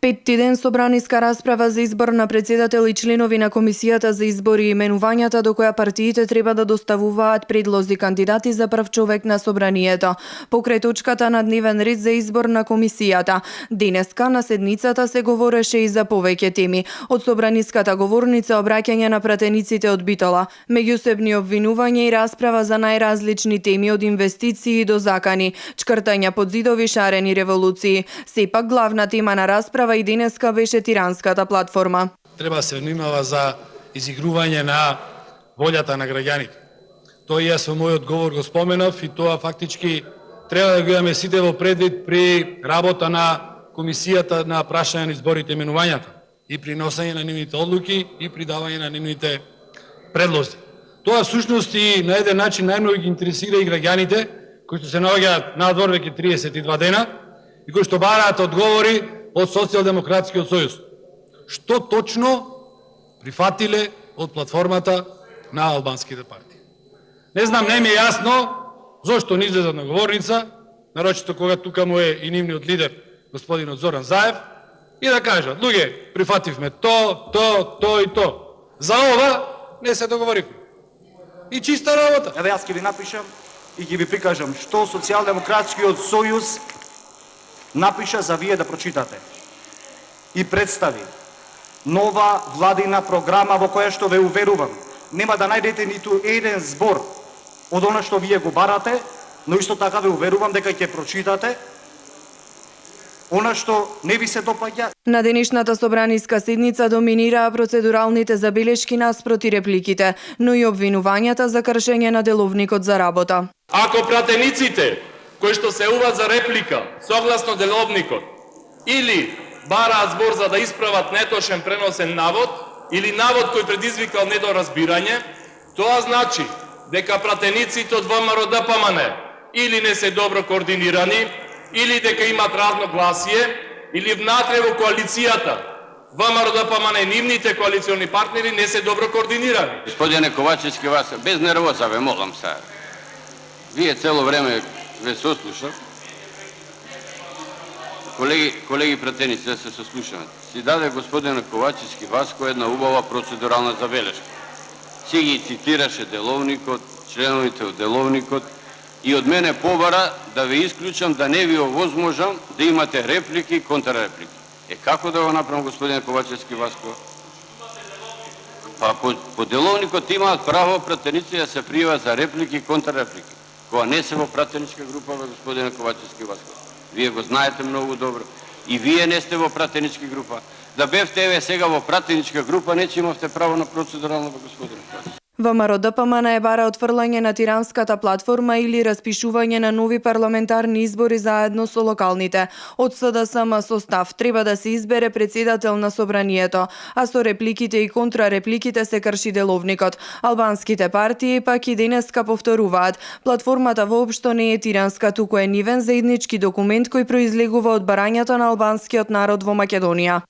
Петтиден собраниска расправа за избор на председател и членови на Комисијата за избори и именувањата, до која партиите треба да доставуваат предлози кандидати за прв човек на собранието. Покрај точката на дневен ред за избор на Комисијата, денеска на седницата се говореше и за повеќе теми. Од собраниската говорница обраќање на пратениците од Битола, меѓусебни обвинувања и расправа за најразлични теми од инвестиции до закани, чкртања под зидови, шарени револуции. Сепак главна тема на расправа и денеска беше тиранската платформа. Треба да се внимава за изигрување на волјата на граѓаните. Тоа јас во мојот говор го споменав и тоа фактички треба да го имаме сите во предвид при работа на Комисијата на прашање на изборите и именувањата и при носење на нивните одлуки и при давање на нивните предлози. Тоа всушност и на еден начин најмногу ги интересира и граѓаните кои се наоѓаат надвор веќе 32 дена и кои што бараат одговори од Социјалдемократскиот сојуз. Што точно прифатиле од платформата на албанските партии? Не знам, не ми е јасно зошто не излезат на говорница, нарочито кога тука му е и нивниот лидер, господинот Зоран Заев, и да кажат, луѓе, прифативме то и то. За ова не се договоривме. И чиста работа. Еве јас ќе ви напишам и ќе ви прикажам што Социјалдемократскиот сојуз напиша за вие да прочитате. И представи нова владина програма во која што ве уверувам, нема да најдете ниту еден збор од она што вие го барате, но исто така ве уверувам дека ќе прочитате она што не ви се допаѓа. На денешната собраниска седница доминираа процедуралните забелешки наспроти репликите, но и обвинувањата за кршење на деловникот за работа. Ако пратениците кои што се уват за реплика согласно деловникот или бараат збор за да исправат неточен преносен навод или навод кој предизвикал недоразбирање, тоа значи дека пратениците од ВМРО-ДПМН или не се добро координирани, или дека имат разногласие, или внатре во коалицијата ВМРО-ДПМН и нивните коалициони партнери не се добро координирани. Господине Ковачевски, вас без нервоза ве молам сега. Вие цело време ве сослушав. Колеги пратеници, да се сослушаме. Си даде господина Ковачевски вас која една убава процедурална забелешка. Си ги цитираше деловникот, членовите од деловникот и од мене побара да ве исклучам, да не ви овозможам да имате реплики и контрреплики. Како да го направам, господине Ковачевски, Васко? Па по деловникот имаат право пратеници да се пријават за реплики и контрреплики. Кога не се во пратеничка група, господине Ковачевски, Васко. Вие го знаете многу добро. И вие не сте во пратеничка група. Да бевте еве сега во пратеничка група, не че имавте право на процедурално, господине Ковачевски. ВМРО-ДПМН е бара отфрлање на тиранската платформа или распишување на нови парламентарни избори заедно со локалните. Од СДСМ состав треба да се избере председател на собранието, а со репликите и контрарепликите се крши деловникот. Албанските партии пак и денеска повторуваат. Платформата воопшто не е тиранска, туку е нивен заеднички документ кој произлегува од барањето на албанскиот народ во Македонија.